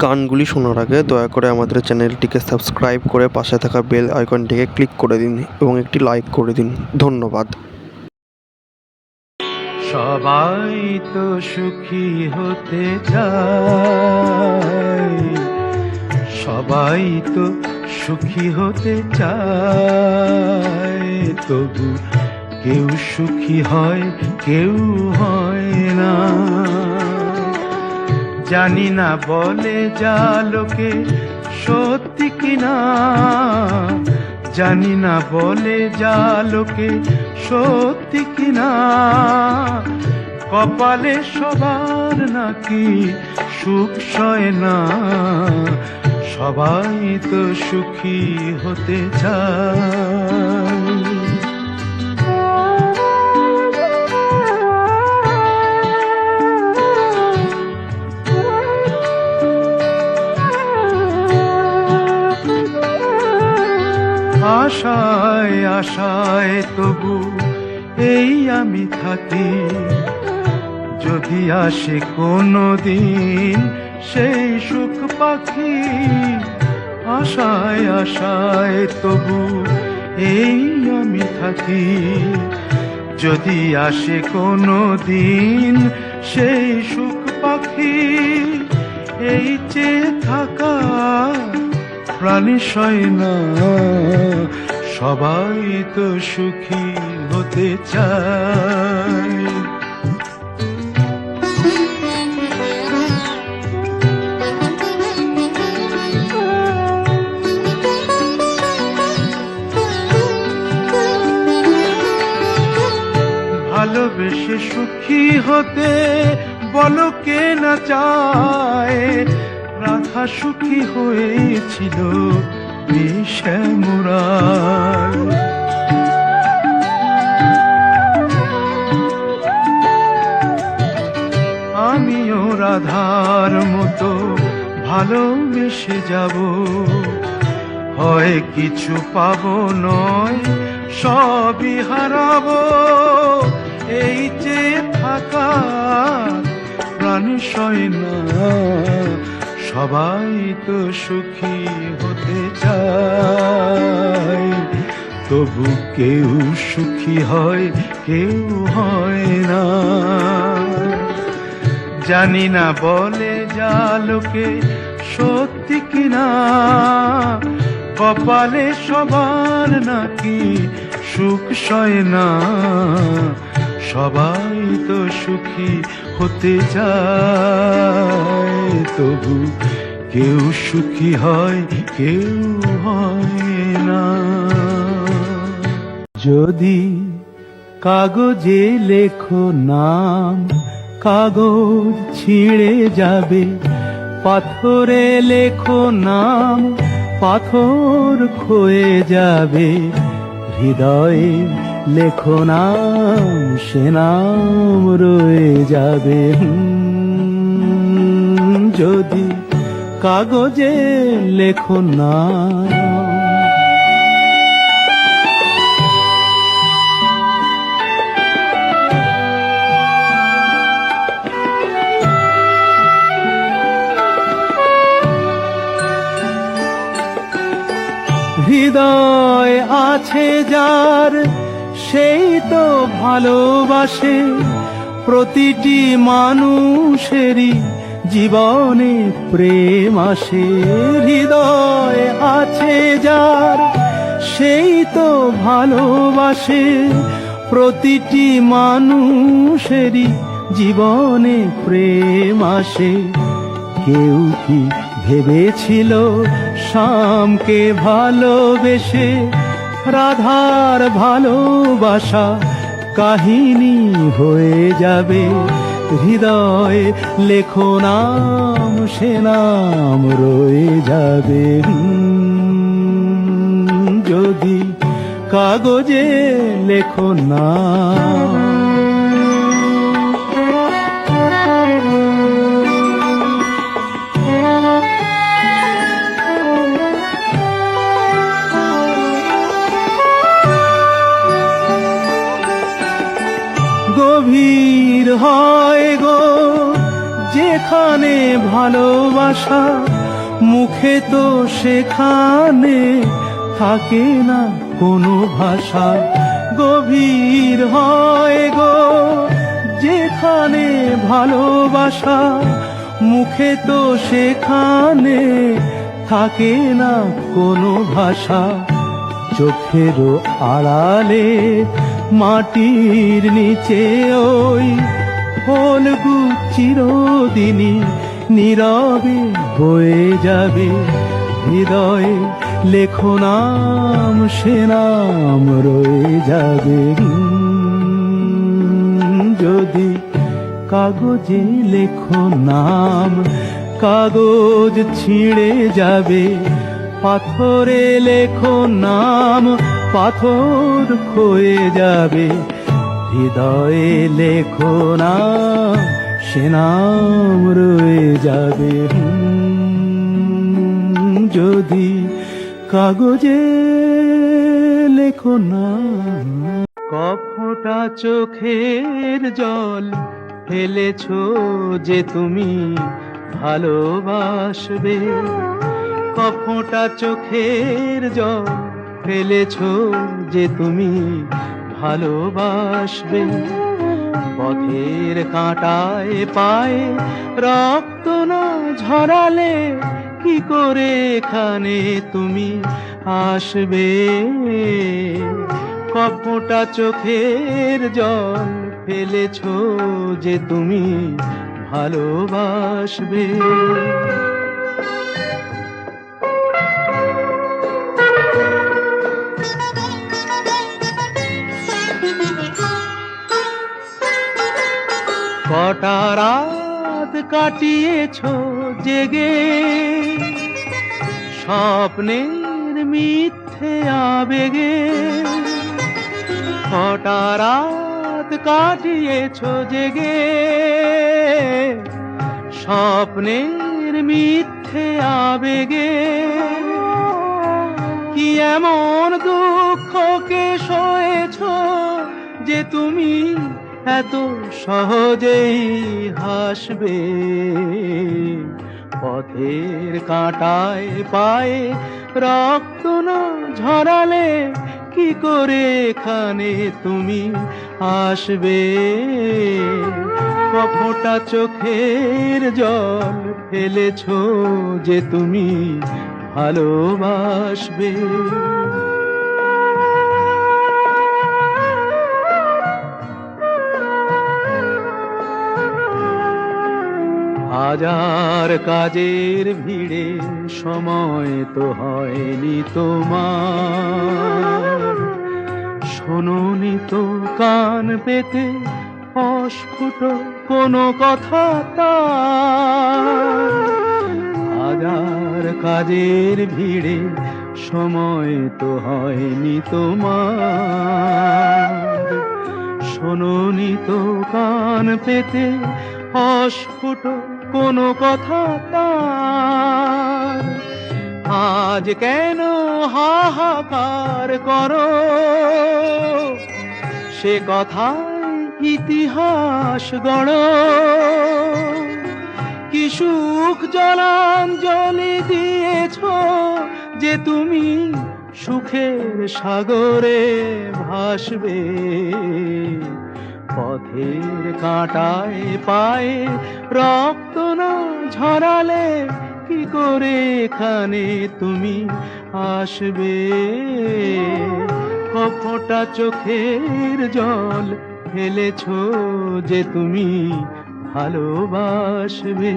গানগুলি শোনার আগে দয়া করে আমাদের চ্যানেলটিকে সাবস্ক্রাইব করে পাশে থাকা বেল আইকনটিকে ক্লিক করে দিন এবং একটি লাইক করে দিন। ধন্যবাদ। সবাই তো সুখী হতে চায়, সবাই তো সুখী হতে চায়, তবু কেউ সুখী হয় কেউ হয় না। জানি না বলে যা লোকে সত্যি কিনা, জানি না বলে যা লোকে সত্যি কিনা, কপালে সবার নাকি সুখ সয় না। সবাই তো সুখী হতে চায়। আশায় আশায় তবু এই আমি থাকি, যদি আসে কোনো দিন সেই সুখ পাখি। আশায় আশায় তবু এই আমি থাকি, যদি আসে কোনো দিন সেই সুখ পাখি। এই চেয়ে থাকা প্রাণী সয় না, সবাই তো সুখী হতে চায়। ভালোবেসে সুখী হতে বলো কে না চায়, রাধা সুখী হয়েছিল শ্যামরায়। আমিও রাধার মতো ভালোবেসে যাব, হয় কিছু পাবো নয় সবই হারাবো। এই যে থাকা প্রাণী সয় না, সবাই তো সুখী হতে চায়, তবু কেউ সুখী হয় কেউ হয় না। জানি না বলে যা লোকে সত্যি কিনা, কপালে সবার নাকি সুখ সয় না। সবাই তো সুখী হতে চায়, তবু কেউ সুখী হয় কেউ হয় না। যদি কাগজে লেখো নাম, কাগজ ছিঁড়ে যাবে, পাথরে লেখো নাম, পাথর ক্ষয়ে যাবে। হৃদয়ে লেখো নাম, সে নাম রয়ে যাবে। যদি কাগজে লেখো নাম। হৃদয় আছে যার সেই তো ভালোবাসে, প্রতিটি মানুষেরই জীবনে প্রেম আসে। হৃদয় আছে যার সেই তো ভালোবাসে, প্রতিটি মানুষেরই জীবনে প্রেম আসে। কেউ কি ভেবেছিল শ্যামকে ভালোবেসে রাধার ভালোবাসা কাহিনী হয়ে যাবে। হৃদয়ে লেখো নাম, সে নাম রয়ে যাবে। যদি কাগজে লেখো নাম। গভীর হয় গো যেখানে ভালোবাসা মুখে তো সেখানে থাকে না কোনো ভাষা। গভীর হয় গো যেখানে ভালোবাসা মুখে তো সেখানে থাকে না কোনো ভাষা। চোখেরও আড়ালে মাটির নিচে ওই ফলগু চিরদিনই নীরবে বয়ে যাবে। হৃদয়ে লেখো নাম, সে নাম রয়ে যাবে। যদি কাগজে লেখো নাম, কাগজ ছিঁড়ে যাবে। পাথরে লেখো নাম, পাথর ক্ষয়ে যাবে। হৃদয়ে লেখো নাম, সে নাম রয়ে যাবে। যদি কাগজে লেখো নাম। কফোঁটা চোখের জল ফেলেছো যে তুমি ভালোবাসবে। কফোঁটা চোখের জল ফেলেছো যে তুমি ভালোবাসবে। পথের কাঁটায় পায়ে রক্ত না ঝরালে কি করে এখানে তুমি আসবে। কফোঁটা চোখের জল ফেলেছো যে তুমি ভালোবাসবে। কটা রাত কাটিয়েছো জেগে স্বপ্নের মিথ্যে আবেগে। কটা রাত কাটিয়েছো জেগে স্বপ্নের মিথ্যে আবেগে। কি এমন দুঃখকে সয়েছো যে তুমি এত সহজেই হাসবে। পথের কাঁটায় পায়ে রক্ত না ঝরালে কি করে এখানে তুমি আসবে। কফোঁটা চোখের জল ফেলেছো যে তুমি ভালোবাসবে। হাজার কাজের ভিড়ে সময় তো হয়নি তোমার। শোনোনি তো কান পেতে অস্ফুট কোনো কথা তার। হাজার কাজের ভিড়ে সময় তো হয়নি তোমার। শোনোনি তো কান পেতে অস্ফুট কোনো কথা তার। আজ কেন হাহাকার করো সে কথায় ইতিহাস গড়ো। কি সুখ জলাঞ্জলি দিয়েছো যে তুমি সুখের সাগরে ভাসবে। পথের কাঁটায় পায়ে রক্ত না ঝরালে কি করে এখানে তুমি আসবে। কফোঁটা চোখের জল ফেলেছো যে তুমি ভালোবাসবে।